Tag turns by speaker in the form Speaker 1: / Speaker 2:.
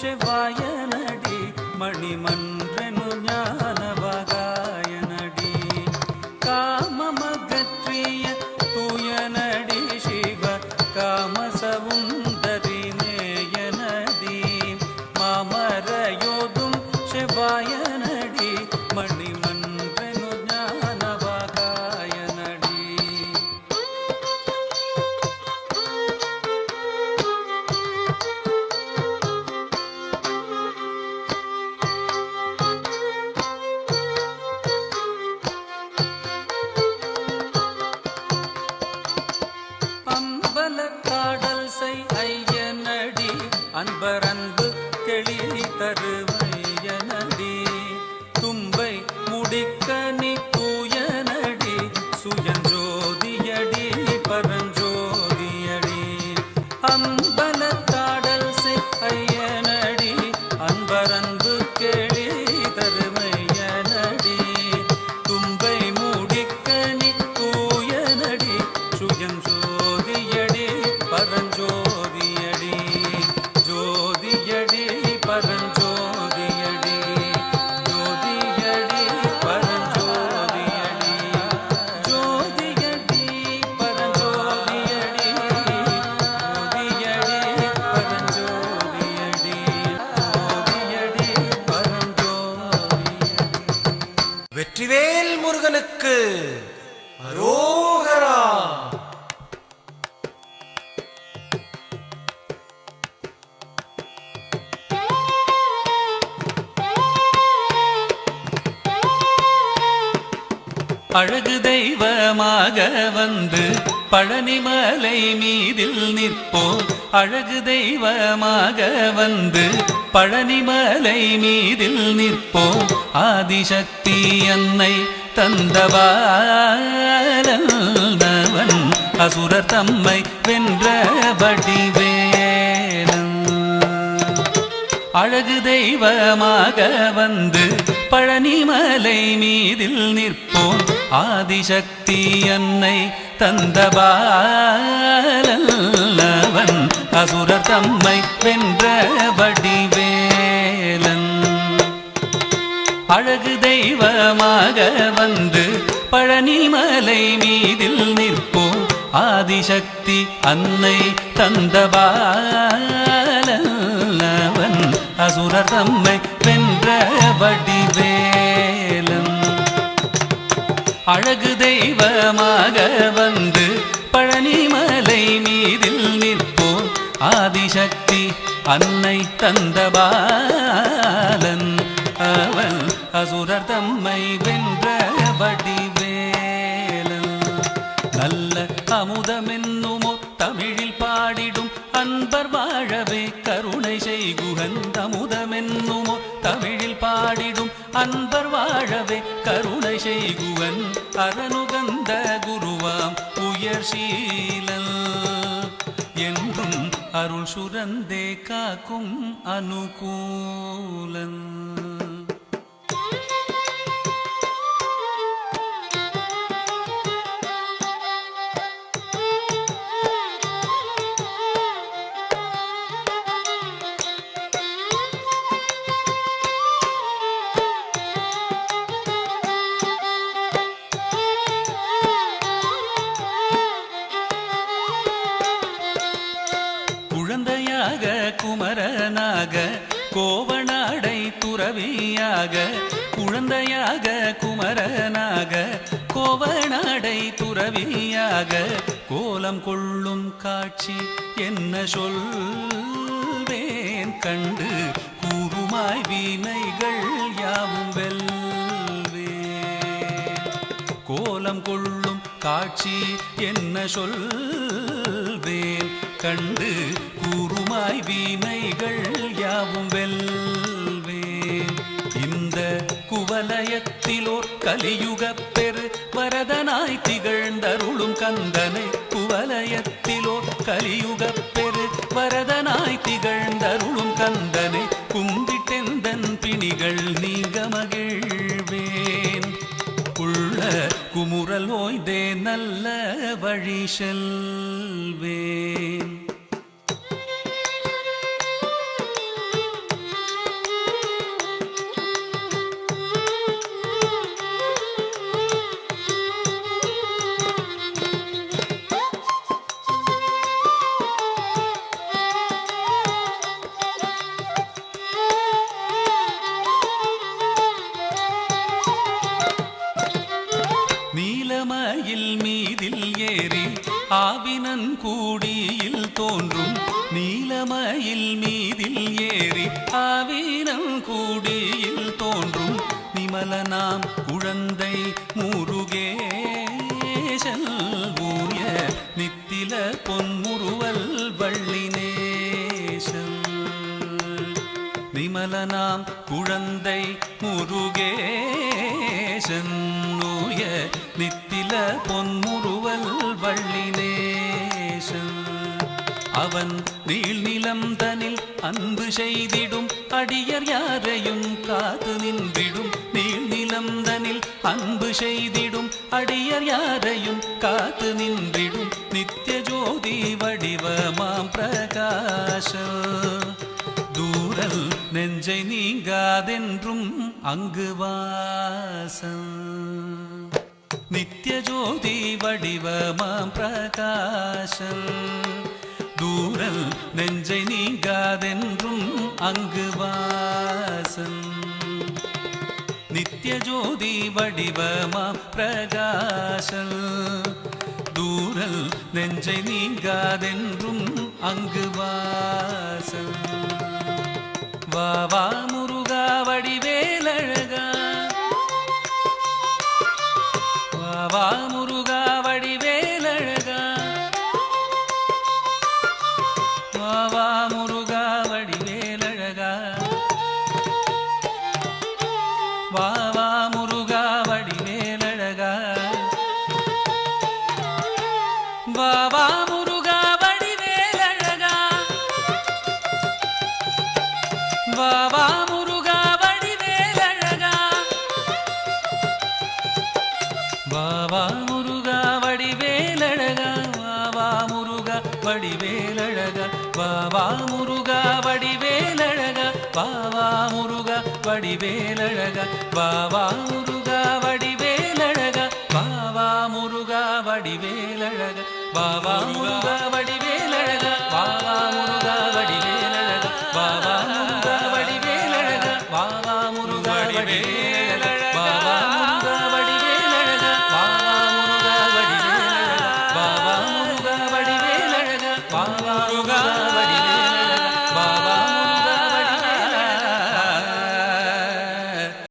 Speaker 1: செவ்வாயனடி மணிமன்றனு ஞானவகாயனடி காமமகற்றிய தூயனடி சிவ காமசவுந்தரி நேயனடி மாமரையோதும் செவ்வாயனடி மணிமன்றனு ஞானவகாயனடி அம்பலக்காடல் செய் ஐயனடி அன்பரன்பு கெளி தருவையனடி தும்பை முடிக்கனி தூயனடி சுயஞ்சோதியடி பரஞ்சோதியடி அம்பலக்காடல் செய் ஐயனடி அன்பரன்பு கெளி தருவையனடி தும்பை முடிக்கனி தூயனடி சுயஞ்சோதியடி பரஞ்சோதியடி ஜோதியடி பரஞ்சோதியடி ஜோதியடி பரஞ்சோதியடி ஜோதியடி பரஞ்சோதியடி ஜோதியடி பரஞ்சோதியடி ஜோதியடி பரஞ்சோதியடி.
Speaker 2: வெற்றிவேல் முருகனுக்கு அரோகரா.
Speaker 1: அழகு தெய்வமாக வந்து பழனிமலை மீதில் நிற்போம் அழகு தெய்வமாக வந்து பழனிமலை மீதில் நிற்போம் ஆதிசக்தி அன்னை தந்தவாளவன் அசுரர் தம்மை வென்ற வடிவேலன் அழகு தெய்வமாக வந்து பழனிமலை மீதில் நிற்போம் ஆதிசக்தி அன்னை தந்தபாலவன் அசுரர் தம்மை வென்ற வடிவேலன் அழகு தெய்வமாக வந்து பழனிமலை மீதில் நிற்போம் ஆதிசக்தி அன்னை தந்தபாலவன் அசுரர் தம்மை வென்ற வடிவேலன் அழகு தெய்வமாக வந்து பழனிமலை மீதில் நிற்போம் ஆதிசக்தி அன்னை தந்தபாலன் அவன் அசுரர் தம்மை வென்ற வடிவேலன் நல்ல அமுதமென்னுமோ தமிழில் பாடிடும் அன்பர் வாழவே கருணை செய்குகன் அமுதமென்னுமோ தமிழில் பாடிடும் அன்பர் வாழவே கருணை செய்குவன் அரணுகந்த குருவாம் உயர் சீலல் என்றும் அருள் சுரந்தே காக்கும் அனுகூலன் குழந்தையாக குமரனாக கோவனாடை துறவியாக குழந்தையாக குமரனாக கோவனாடை துறவியாக கோலம் கொள்ளும் காட்சி என்ன சொல்வேன் கண்டு கூறுமாய் வினைகள் யாவும் வெல்வேன் கோலம் கொள்ளும் காட்சி என்ன சொல்வேன் கண்டு கூறுமாய் வினைகள் யாவும் வெல்வேன் இந்த குவலயத்திலோர் கலியுகப் பெரு வரதனாய் திகழ்ந்தருளும் கந்தனை குவலயத்திலோர் கலியுகப் பெரு வரதனாய் திகழ்ந்தருளும் கந்தனை கும்பிட்டெந்தன் பிணிகள் நீங்க மகிழ்வேன் உள்ள குமுறல் ஓய்தே நல்ல வழி செல்வேன் மயில் மீதில் ஏறி ஆவினங்கூடியில் தோன்றும் நிமலனாம் குழந்தை முருகேசன் ஊய நித்தில பொன்முறுவல் வள்ளினேசன். நிமலனாம் குழந்தை முருகேசன் ஊய நித்தில பொன்முறுவல் வள்ளினேசன். அவன் நீள்நிலம் தனில் அன்பு செய்திடும் அடியர் யாரையும் காத்து நின்றிடும். நீள்நிலம் தனில் அன்பு செய்திடும் அடியர் யாரையும் காத்து நின்றிடும். நித்திய ஜோதி வடிவமாம் பிரகாச தூரல் நெஞ்சை நீங்காதென்றும் அங்கு வாசம். நித்திய ஜோதி வடிவமாம் பிரகாசம் தூரல் நெஞ்சை நீங்காதென்றும் அங்கு வாசம். நித்திய ஜோதி வடிவமாம் பிரகாசம் தூரல் நெஞ்சை நீங்காதென்றும் அங்கு வாசம். வா வா முருகா வடிவேலழகா, வா வா முருகா வடிவேலழகா, வா வா முருகா வடிவேலழகா, வா வா முருகா வடிவேலழகா, வா வா முருகா வடிவேலழகா, வா வா முருகா வடிவேலழகா, வா வா முருகா வடிவேலழகா, வா வா முருகா வடிவேலழகா, வா வா முருகா வடிவேலழகா, வா வா முருகா வடிவேலழகா, வா வா முருகா வடிவேலழகா, வா வா முருகா வடிவேலழகா, வா வா முருகா வடிவேலழகா, வா வா முருகா வடிவேலழகா, வா வா முருகா வடிவேலழகா, வா வா முருகா வடிவேலழகா.